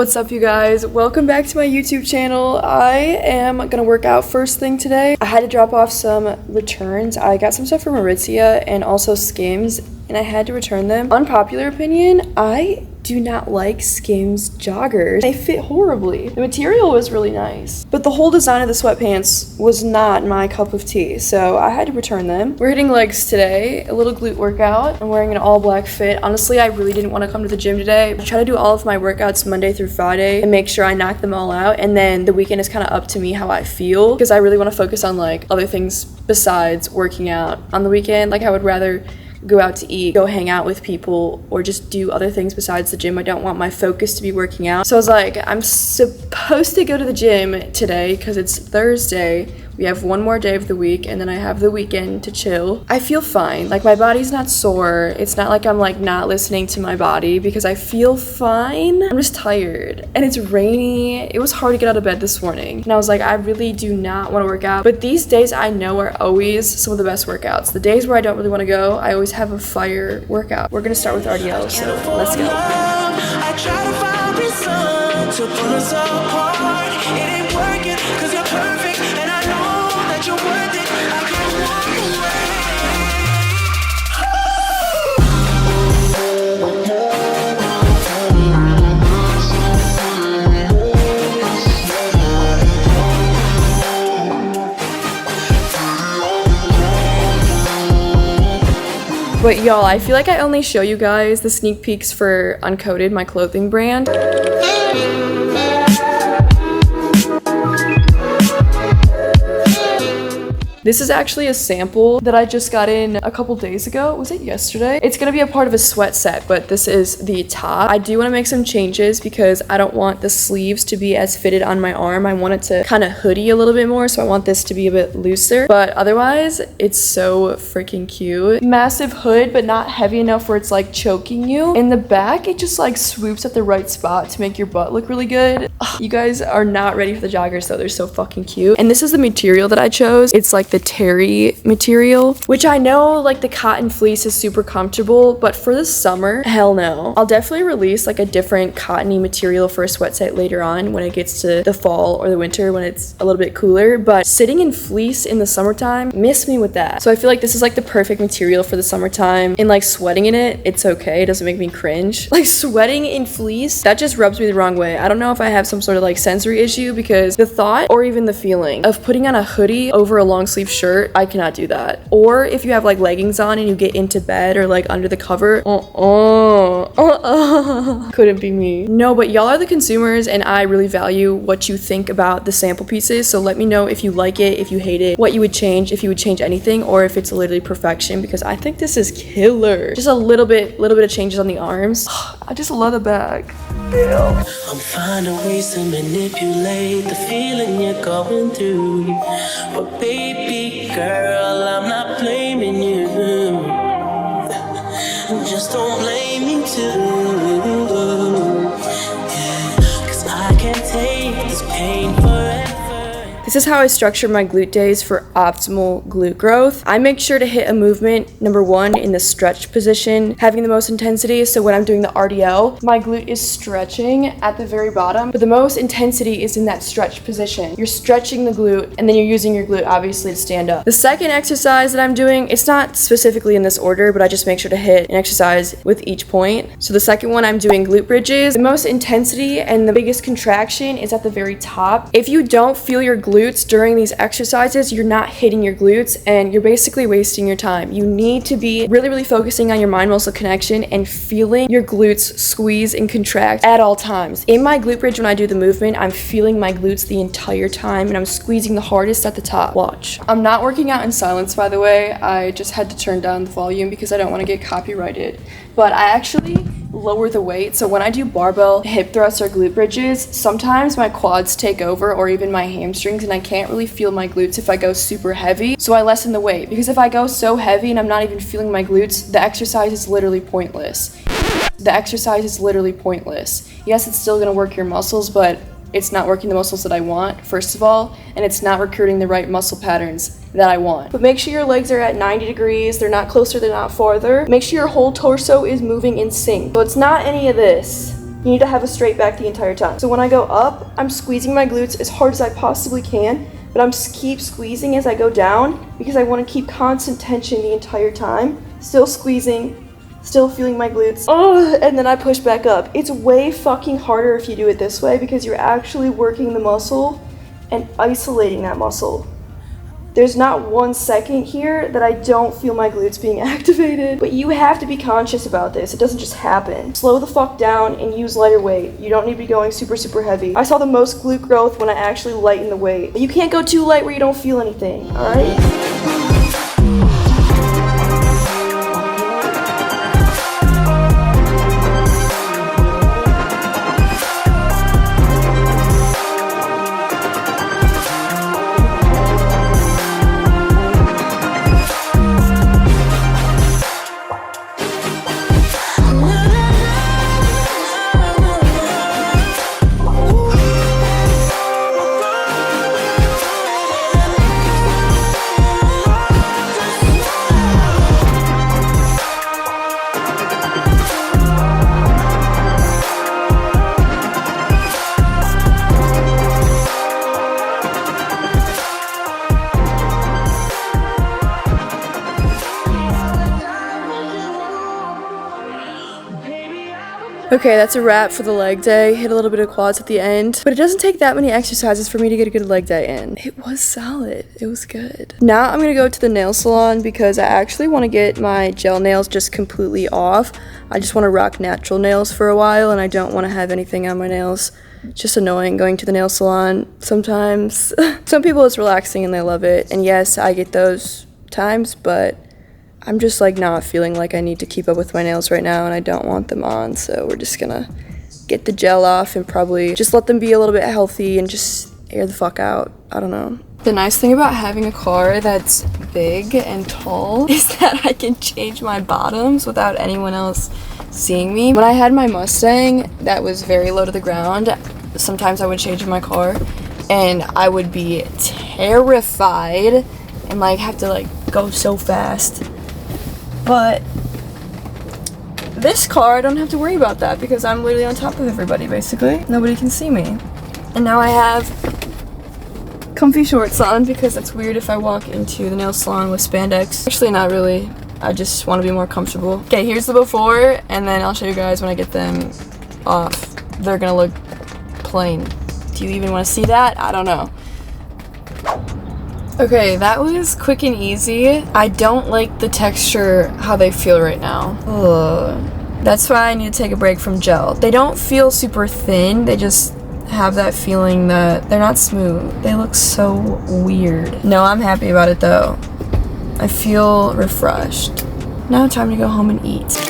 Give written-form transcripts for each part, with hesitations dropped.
What's up, you guys? Welcome back to my YouTube channel. I am gonna work out first thing today. I had to drop off some returns. I got some stuff from Aritzia and also Skims, and I had to return them. Unpopular opinion, I do not like Skims joggers. They fit horribly. The material was really nice, but the whole design of the sweatpants was not my cup of tea, so I had to return them. We're hitting legs today, a little glute workout. I'm wearing an all black fit. Honestly, I really didn't want to come to the gym today. I try to do all of my workouts Monday through Friday and make sure I knock them all out, and then the weekend is kind of up to me how I feel, because I really want to focus on like other things besides working out on the weekend. Like I would rather go out to eat, go hang out with people, or just do other things besides the gym. I don't want my focus to be working out. So I was like, I'm supposed to go to the gym today because it's Thursday. We have one more day of the week, and then I have the weekend to chill. I feel fine. Like my body's not sore. It's not like I'm like not listening to my body because I feel fine. I'm just tired and it's rainy. It was hard to get out of bed this morning. And I was like, I really do not want to work out. But these days I know are always some of the best workouts. The days where I don't really want to go, I always have a fire workout. We're gonna start with RDL, so let's go. I try to find reason to pull us apart. It ain't working because you're perfect, and I know that you're worth it. I can't walk away. But y'all, I feel like I only show you guys the sneak peeks for Uncoded, my clothing brand. This is actually a sample that I just got in a couple days ago. Was it yesterday? It's gonna be a part of a sweat set, but this is the top. I do wanna make some changes because I don't want the sleeves to be as fitted on my arm. I want it to kind of hoodie a little bit more, so I want this to be a bit looser. But otherwise, it's so freaking cute. Massive hood, but not heavy enough where it's like choking you. In the back, it just like swoops at the right spot to make your butt look really good. Ugh, you guys are not ready for the joggers though. They're so fucking cute. And this is the material that I chose. It's like the terry material, which I know like the cotton fleece is super comfortable, but for the summer, hell no. I'll definitely release like a different cottony material for a sweat set later on when it gets to the fall or the winter when it's a little bit cooler, but sitting in fleece in the summertime, miss me with that. So I feel like this is like the perfect material for the summertime, and like sweating in it, it's okay. It doesn't make me cringe. Like sweating in fleece, that just rubs me the wrong way. I don't know if I have some sort of like sensory issue, because the thought or even the feeling of putting on a hoodie over a long sleeve shirt, I cannot do that. Or if you have like leggings on and you get into bed or like under the cover, couldn't be me. No, but y'all are the consumers, and I really value what you think about the sample pieces. So let me know if you like it, if you hate it, what you would change, if you would change anything, or if it's literally perfection, because I think this is killer. Just a little bit of changes on the arms. I just love the bag. Yeah. I'm finding ways to manipulate the feeling you're going through, but baby girl, I'm not blaming you. Just don't blame me too. Yeah, 'cause I can't take this pain forever. This is how I structure my glute days for optimal glute growth. I make sure to hit a movement, number one, in the stretched position, having the most intensity. So when I'm doing the RDL, my glute is stretching at the very bottom, but the most intensity is in that stretched position. You're stretching the glute, and then you're using your glute, obviously, to stand up. The second exercise that I'm doing, it's not specifically in this order, but I just make sure to hit an exercise with each point. So the second one, I'm doing glute bridges. The most intensity and the biggest contraction is at the very top. If you don't feel your glutes during these exercises, you're not hitting your glutes, and you're basically wasting your time. You need to be really focusing on your mind muscle connection and feeling your glutes squeeze and contract at all times. In my glute bridge, when I do the movement, I'm feeling my glutes the entire time, and I'm squeezing the hardest at the top. Watch. I'm not working out in silence, by the way. I just had to turn down the volume because I don't want to get copyrighted, but I actually lower the weight. So when I do barbell hip thrusts or glute bridges, sometimes my quads take over, or even my hamstrings, and I can't really feel my glutes if I go super heavy. So I lessen the weight, because if I go so heavy and I'm not even feeling my glutes, the exercise is literally pointless. Yes, it's still gonna work your muscles, but it's not working the muscles that I want, first of all, and it's not recruiting the right muscle patterns that I want. But make sure your legs are at 90 degrees, they're not closer, they're not farther. Make sure your whole torso is moving in sync. So it's not any of this. You need to have a straight back the entire time. So when I go up, I'm squeezing my glutes as hard as I possibly can, but I'm keep squeezing as I go down because I want to keep constant tension the entire time. Still squeezing, still feeling my glutes. Oh, and then I push back up. It's way fucking harder if you do it this way because you're actually working the muscle and isolating that muscle. There's not 1 second here that I don't feel my glutes being activated, but you have to be conscious about this. It doesn't just happen. Slow the fuck down and use lighter weight. You don't need to be going super, super heavy. I saw the most glute growth when I actually lighten the weight. But you can't go too light where you don't feel anything, all right? Okay, that's a wrap for the leg day. Hit a little bit of quads at the end, but it doesn't take that many exercises for me to get a good leg day in. It was solid. It was good. Now I'm gonna go to the nail salon because I actually want to get my gel nails just completely off. I just want to rock natural nails for a while and I don't want to have anything on my nails. It's just annoying going to the nail salon sometimes. Some people it's relaxing and they love it, and yes, I get those times, but I'm just like not feeling like I need to keep up with my nails right now and I don't want them on, so we're just gonna get the gel off and probably just let them be a little bit healthy and just air the fuck out. I don't know. The nice thing about having a car that's big and tall is that I can change my bottoms without anyone else seeing me. When I had my Mustang that was very low to the ground, sometimes I would change in my car and I would be terrified and like have to like go so fast. But this car, I don't have to worry about that because I'm literally on top of everybody, basically. Nobody can see me. And now I have comfy shorts on because it's weird if I walk into the nail salon with spandex. Actually, not really. I just want to be more comfortable. Okay, here's the before, and then I'll show you guys when I get them off. They're gonna look plain. Do you even want to see that? I don't know. Okay, that was quick and easy. I don't like the texture, how they feel right now. Ugh. That's why I need to take a break from gel. They don't feel super thin, they just have that feeling that they're not smooth. They look so weird. No, I'm happy about it though. I feel refreshed. Now time to go home and eat.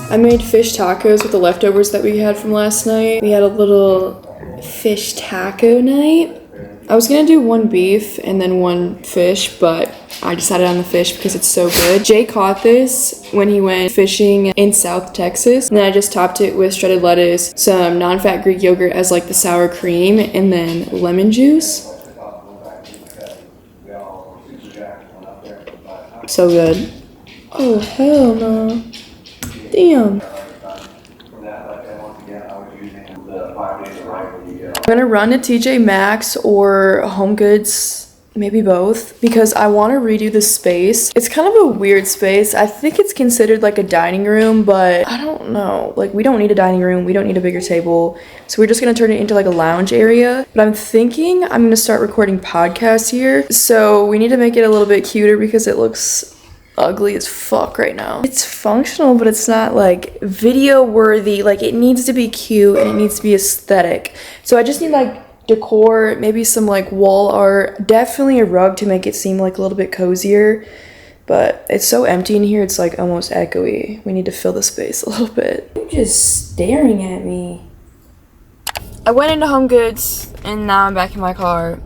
I made fish tacos with the leftovers that we had from last night. We had a little fish taco night. I was gonna do 1 beef and then 1 fish, but I decided on the fish because it's so good. Jay caught this when he went fishing in South Texas, and then I just topped it with shredded lettuce, some non-fat Greek yogurt as like the sour cream, and then lemon juice. So good. Oh, hell no. Damn. I'm gonna run to TJ Maxx or Home Goods, maybe both, because I want to redo the space. It's kind of a weird space. I think it's considered like a dining room, but I don't know. Like, we don't need a dining room. We don't need a bigger table. So we're just gonna turn it into like a lounge area. But I'm thinking I'm gonna start recording podcasts here. So we need to make it a little bit cuter because it looks ugly as fuck right now. It's functional, but it's not like video worthy. Like, it needs to be cute and it needs to be aesthetic. So I just need like decor, maybe some like wall art, definitely a rug to make it seem like a little bit cozier. But it's so empty in here, it's like almost echoey. We need to fill the space a little bit. You're just staring at me. I went into Home Goods and now I'm back in my car.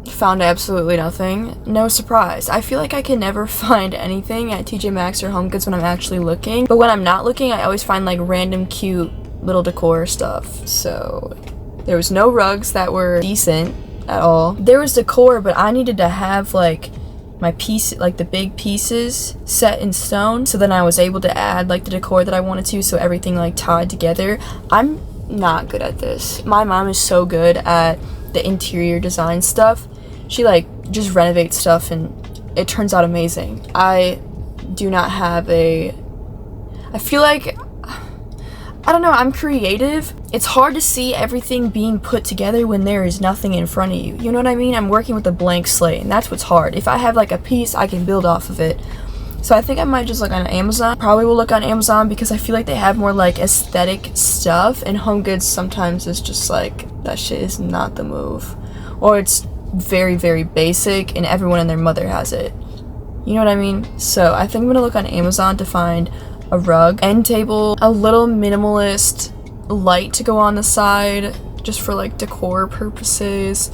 found absolutely nothing. No surprise. I feel like I can never find anything at TJ Maxx or HomeGoods when I'm actually looking. But when I'm not looking, I always find like random cute little decor stuff. So there was no rugs that were decent at all. There was decor, but I needed to have like my piece, like the big pieces set in stone, so then I was able to add like the decor that I wanted to, so everything like tied together. I'm not good at this. My mom is so good at the interior design stuff. She like just renovates stuff and it turns out amazing. I do not have I feel like, I don't know, I'm creative. It's hard to see everything being put together when there is nothing in front of you. You know what I mean? I'm working with a blank slate, and that's what's hard. If I have like a piece, I can build off of it. So I think I might just look on Amazon. Probably will look on Amazon because I feel like they have more like aesthetic stuff, and HomeGoods sometimes is just like, that shit is not the move. Or it's very, very basic and everyone and their mother has it. You know what I mean? So I think I'm gonna look on Amazon to find a rug, end table, a little minimalist light to go on the side just for like decor purposes,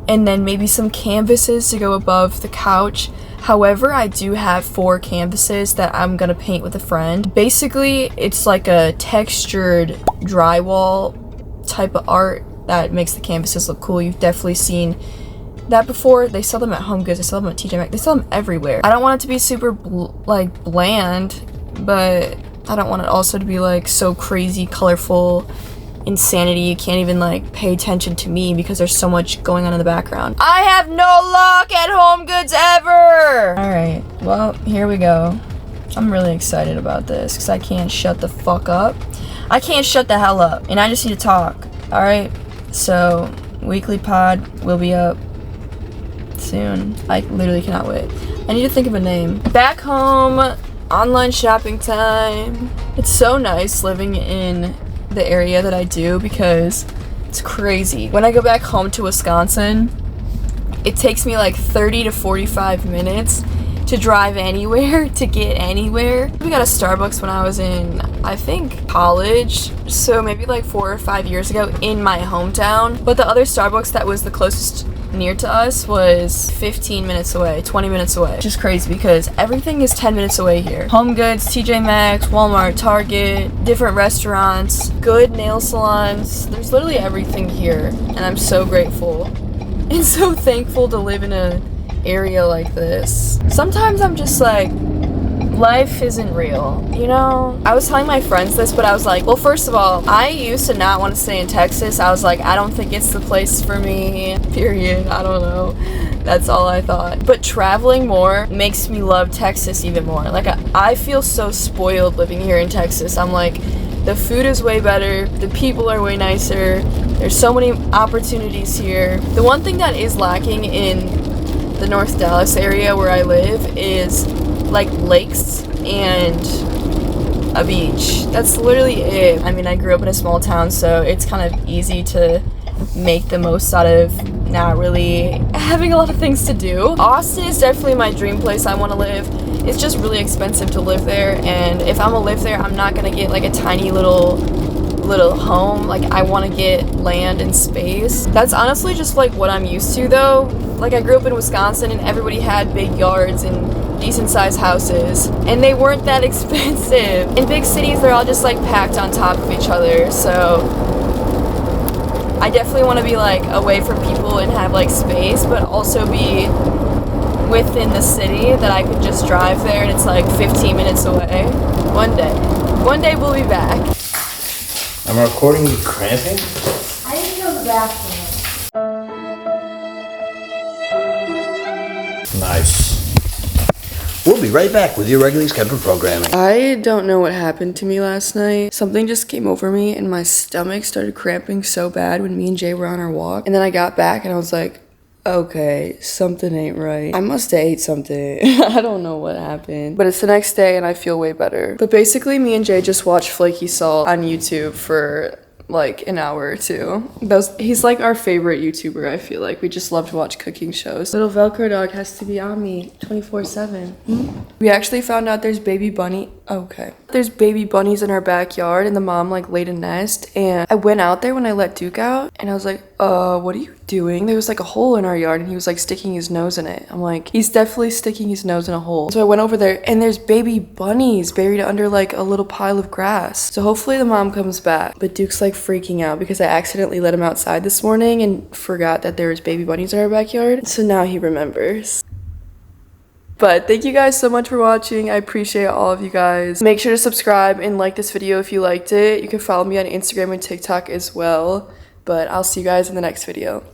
and then maybe some canvases to go above the couch. However, I do have 4 canvases that I'm gonna paint with a friend. Basically, it's like a textured drywall type of art that makes the canvases look cool. You've definitely seen that before. They sell them at HomeGoods, they sell them at TJ Maxx, they sell them everywhere. I don't want it to be super like bland, but I don't want it also to be like so crazy colorful insanity you can't even like pay attention to me because there's so much going on in the background. I have no luck at HomeGoods ever! Alright, well, here we go. I'm really excited about this because I can't shut the fuck up. I can't shut the hell up, and I just need to talk. Alright, so weekly pod will be up soon. I literally cannot wait. I need to think of a name. Back home, online shopping time. It's so nice living in the area that I do because it's crazy. When I go back home to Wisconsin, it takes me like 30 to 45 minutes to drive anywhere, to get anywhere. We got a Starbucks when I was in, I think, college, so maybe like 4 or 5 years ago in my hometown. But the other Starbucks that was the closest near to us was 15 minutes away, 20 minutes away. Which is crazy because everything is 10 minutes away here. HomeGoods, TJ Maxx, Walmart, Target, different restaurants, good nail salons. There's literally everything here, and I'm so grateful and so thankful to live in a area like this. Sometimes I'm just like, life isn't real, you know? I was telling my friends this, but I was like, well, first of all, I used to not want to stay in Texas. I was like, I don't think it's the place for me, period. I don't know. That's all I thought. But traveling more makes me love Texas even more. Like, I feel so spoiled living here in Texas. I'm like, the food is way better, the people are way nicer, there's so many opportunities here. The one thing that is lacking in the North Dallas area where I live is like lakes and a beach. That's literally it. I mean, I grew up in a small town, so it's kind of easy to make the most out of not really having a lot of things to do. Austin is definitely my dream place I want to live. It's just really expensive to live there, and if I'm gonna live there, I'm not gonna get like a tiny little home. Like, I want to get land and space. That's honestly just like what I'm used to though. Like, I grew up in Wisconsin and everybody had big yards and decent sized houses, and they weren't that expensive. In big cities, they're all just like packed on top of each other, so I definitely want to be like away from people and have like space, but also be within the city that I could just drive there and it's like 15 minutes away. One day we'll be back. I'm recording you cramping? I need to go to the bathroom. Nice. We'll be right back with your regularly scheduled programming. I don't know what happened to me last night. Something just came over me and my stomach started cramping so bad when me and Jay were on our walk. And then I got back and I was like, okay, something ain't right. I must have ate something. I don't know what happened. But it's the next day and I feel way better. But basically, me and Jay just watched Flaky Salt on YouTube for like an hour or two. He's like our favorite YouTuber, I feel like. We just love to watch cooking shows. Little Velcro dog has to be on me 24/7. We actually found out there's baby bunny. Okay. There's baby bunnies in our backyard and the mom like laid a nest, and I went out there when I let Duke out and I was like, what are you doing? There was like a hole in our yard and he was like sticking his nose in it. I'm like, he's definitely sticking his nose in a hole. So I went over there and there's baby bunnies buried under like a little pile of grass. So hopefully the mom comes back. But Duke's like freaking out because I accidentally let him outside this morning and forgot that there was baby bunnies in our backyard. So now he remembers. But thank you guys so much for watching. I appreciate all of you guys. Make sure to subscribe and like this video if you liked it. You can follow me on Instagram and TikTok as well. But I'll see you guys in the next video.